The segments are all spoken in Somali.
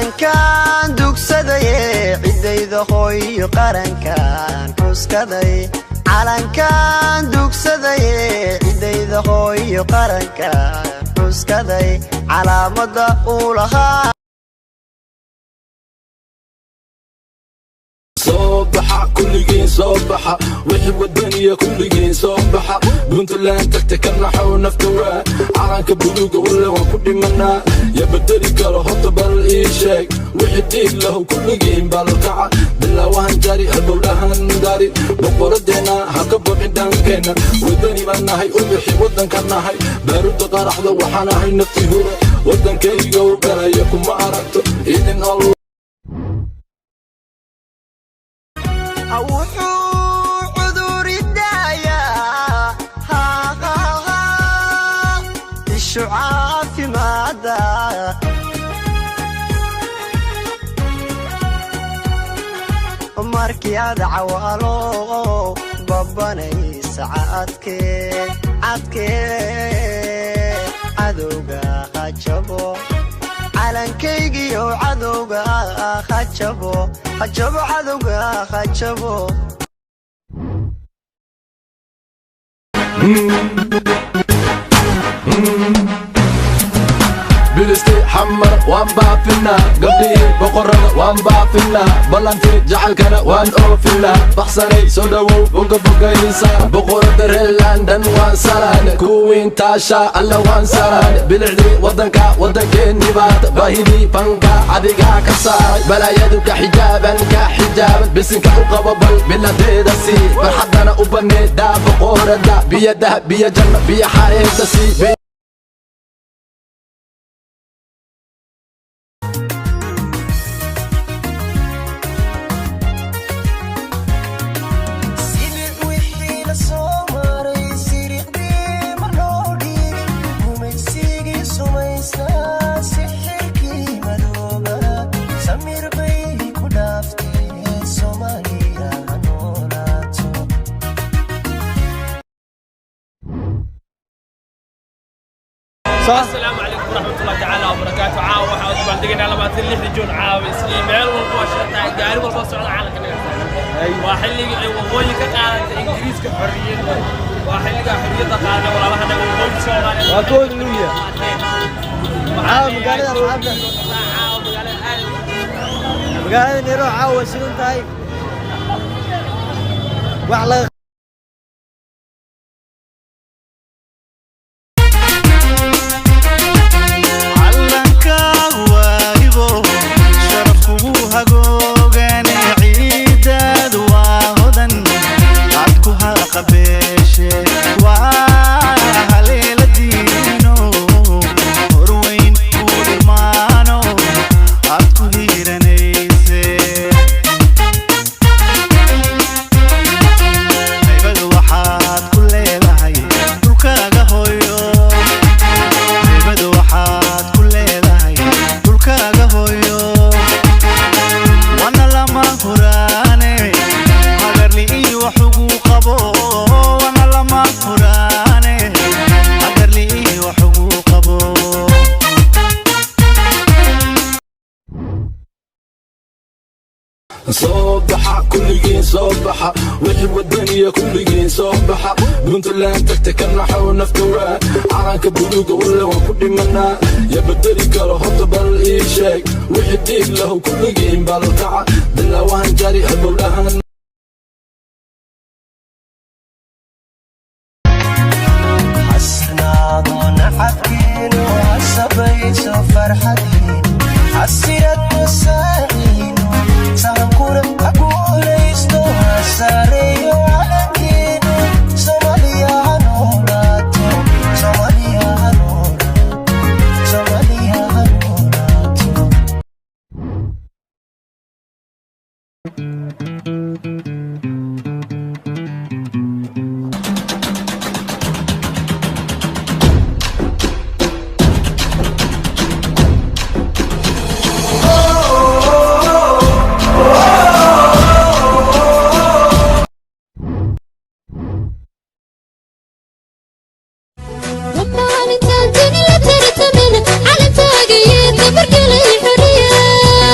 calankan dugsaday cidayda hooy qarankan xuskaday calankan dugsaday cidayda hooy qarankan xuskaday calaamada uu lahaa صباح كلجين صباح وحب الدنيا كلجين صباح بنت لان تكتكرح ونفتوى عرانك بلوق ولا وكل منا يا بدري كره طبل إيشاك وحديك له كلجين بالقاع بالله وهن جاري البولهن داري بقردنا هكبر عندنا كنا ودني منا هاي أبحي ودن كنا هاي بارد طرح ذو وحنا هاي نفتي هو ودن كي يقول كلا يكون ما عرفت إذن الله عذور الدايا الشعاع في ماذا markii aad cawaalo babanay saacadkee cadowga hajabo calankaygiyo cadowga hajabo cadowga hajabo بلستي حمر وان بافنا قبلي بقرر وان بافنا بلانتي جعل كنا وان اوفنا بحصني سودو بوغا بوغا ينسان بقرر درهلاندن وان سران كوين تاشا الله وان سران بلعدي ودنكا ودنكي نبات باهدي فانكا عديقا كسار بلا يدك حجابا كحجابا بسنك وقببل بلا تيدسي فرحدنا وبني دا بقرر دا بيا دا بيا جنة بيا حارين تسي السلام عليكم ورحمة الله تعالى وبركاته. عاو waxaa u bandhigayna 26 June caaw isla meel walba oo shaqada gaari walba socda caalamka waa xilliga ay waqooyi ka qaadatay Ingiriiska xorriyadda waa xilliga xorriyadda qaaday walaalahana waqooyi Soomaaliya waa kood luuya caaw magaalada Nairobi caaw sidoo tahay wax la صباح كلجين صباح وحب الدنيا كلجين صباح بنت لان تكتكرح ونفتوى عرانك بلوق ولا وكل منا يا بدري كره طبل إيشاك وحديك له كلجين بالقاع بالله وهن جاري البولهن حسنا ضن حكين وعصبيت فرحتين حسيت مساعين سأكون أقول إستو ساري على Somalia Hanurato Somalia Hanurato Somalia Hanurato الدنيا ترتمن على فاقي تبرق لي حريه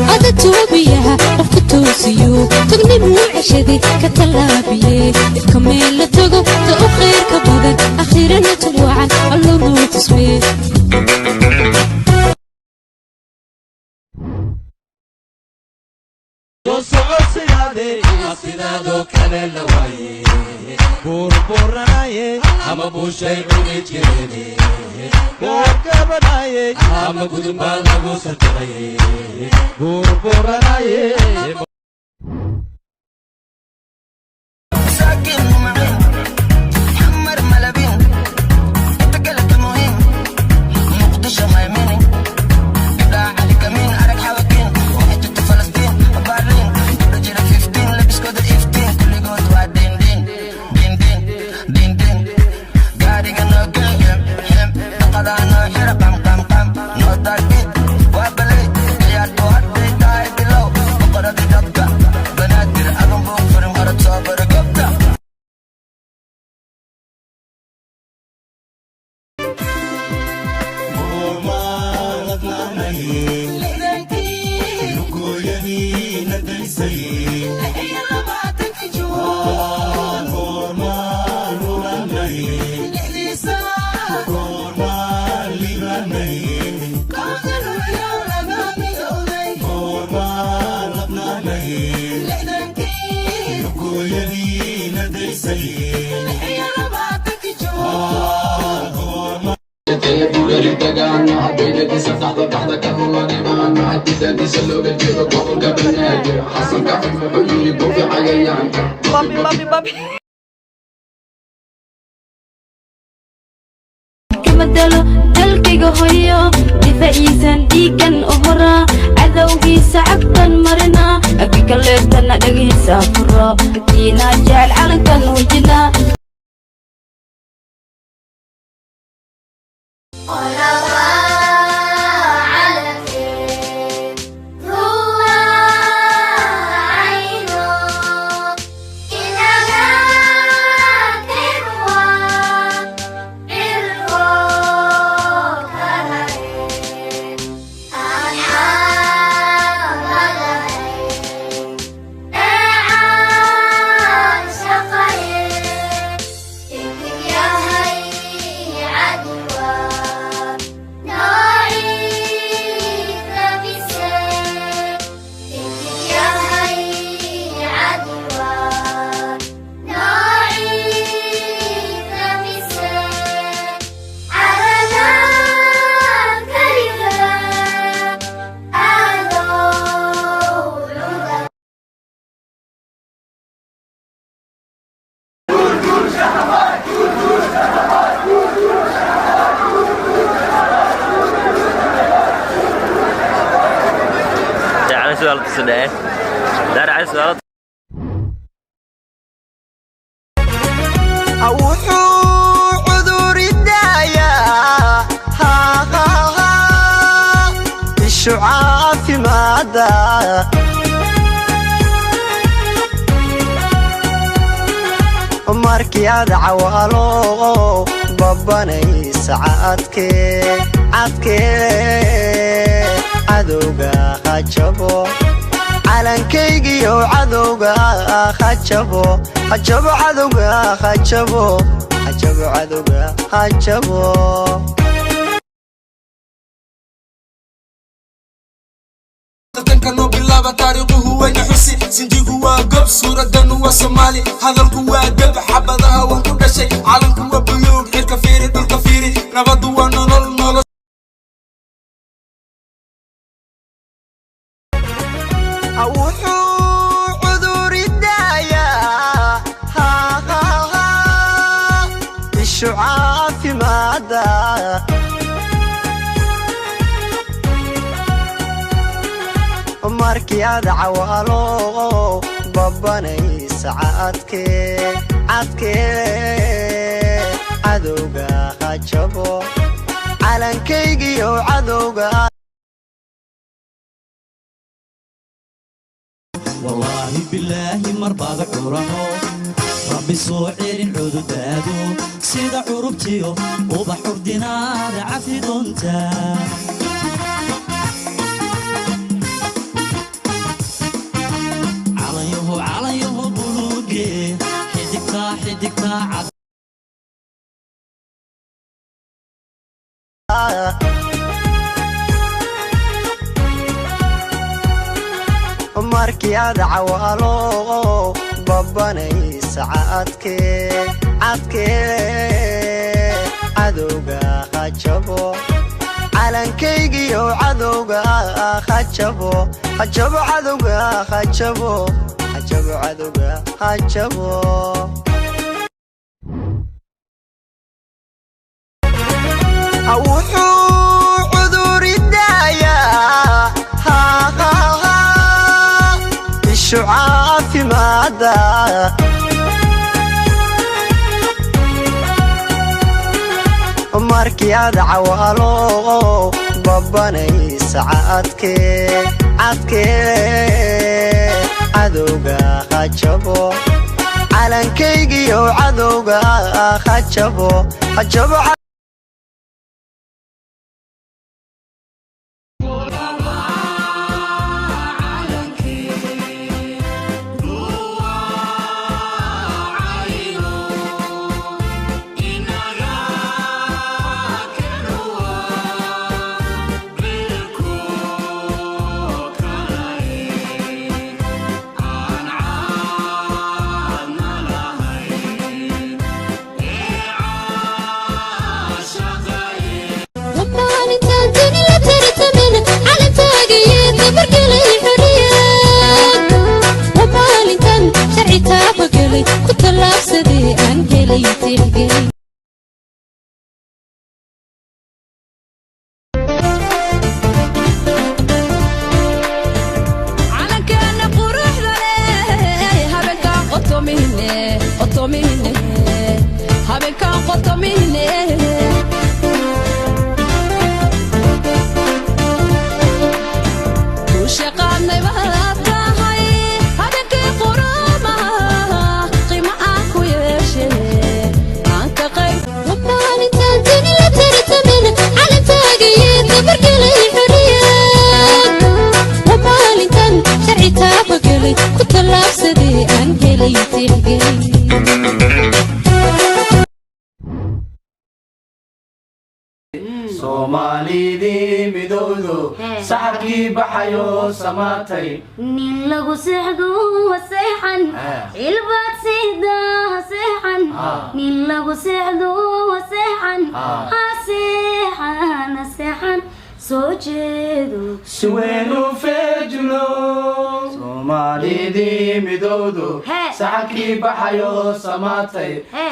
هذا توبيها وفتوسيو تغني موعشدي كتلابيه كمل لتغو تأخير كبدن أخيرا تلوعا الله نور تسويه Asidado canela waye burburanaye ama bushay cunijene burkabanaye ama gudubana gusartaye burburanaye ساكن معين حمر ملابين تقلت مهم مقدشة ميميني لا عليك مين عرق حواكين وحدة فلسطين وبعدين رجل 15 لبس كود 15 كل جود وعدين دين دين دين دين دين قاعد يقنو قلقم حم لقد انا حرق قم قم قم نوضع البيت وابليت قياد وهدي تاي بلو وقرد دبقة بنادر اغم بوفر مرد صابر قبطة كمدلو دلكيغو هيو دفاعيسان ديكن أهرا عذوكي سعبتن مرنا أبيك الليفتن دقيسا فرا كتينا جعل علنكن وجنا أوحو عذور الدايا ها ها ها الشعاع في ماذا markii aad cawaalo babanay saacadkee cadowga hajabo calankaygiyo cadowga hajabo cadowga hajabo cadowga hajabo كانوا بالله تاريخه وين حسي سنجيه وقب صورة وصومالي هذا الكواكب حبذها وكل شيء عالمكم وبيوك غير كفيري دول كفيري نبض ونول نول أوحو عذور الدايا ها ها ها الشعاع في ماذا markii aad cawaalo babanay saacadkee cadowga hajabo calankaygiyo cadowga والله بالله مربع عرنو ربي صوعير عدودادو sida curubtiyo ubax urdinaada cafi doonta calayaho buluuge xidigta cad markii aad cawaalo babanaysa cadkee cadowga hajabo calankaygiyo cadowga hajabo cadowga hajabo wuxuu cuduridayaa ishu caafimaada markii aad cawaalo babanaysa cadkee cadowga hajabo calankaygiyo cadowga hajabo Soomaalidii midowdo saxarkii baxayo samaatay nin lagu seexdo waseexan ilbaad siidaa seexan nin lagu seexdo waseexan seexan soo jeedo si weyn u feejno Soomaalidii midowdo saxarkii baxayo samaatay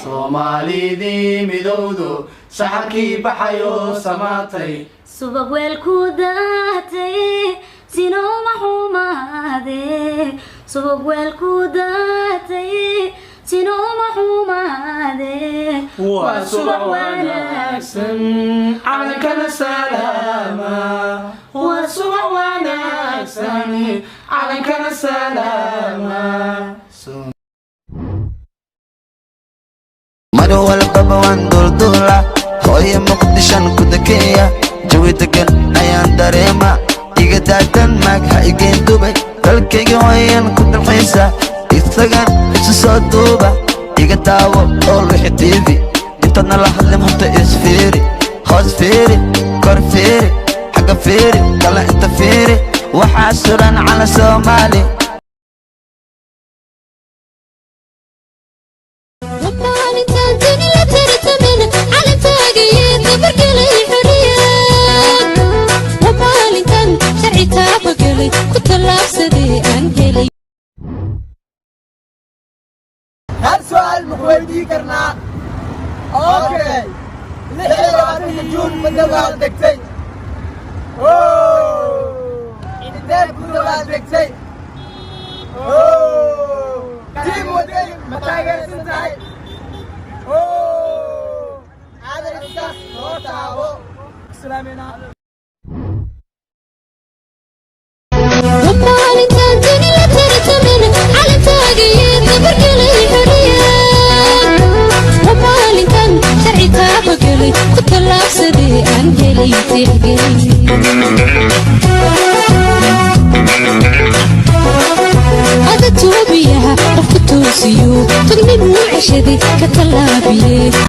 Soomaalidii midowdo saxarkii baxayo samaatay subag weelku daatay sinoma xumaade subag weelku daatay sinoma xumaade waa subax wanaagsan calankana salaama waa subax wanaagsan calankana salaama maro walbaba waan duldula hooyo muqdishan ku dakeeya jawi degan ayaan dareema iga daatan maag ha igeen dubay dalkayga hooyan ku dalxiisa isagan isu soo duuba iga daawo oo wixi tv intaadna la hadlim horta isfiiri hoos fiiri kor fiiri xagga fiiri kala inta fiiri waxaa suran cala Soomaali هل سؤال مخويدي كرنا اوكي لحظة جون بدوها دكتي إنتاج بدوها دكتي تيم ودي متاجر سنتاي هذا الأساس هو تعبو سلامنا على تاقي برقلي حرية ومالي helay tixgelin هذا توبيها رفض توسيو تغني وعشدي كتلابيه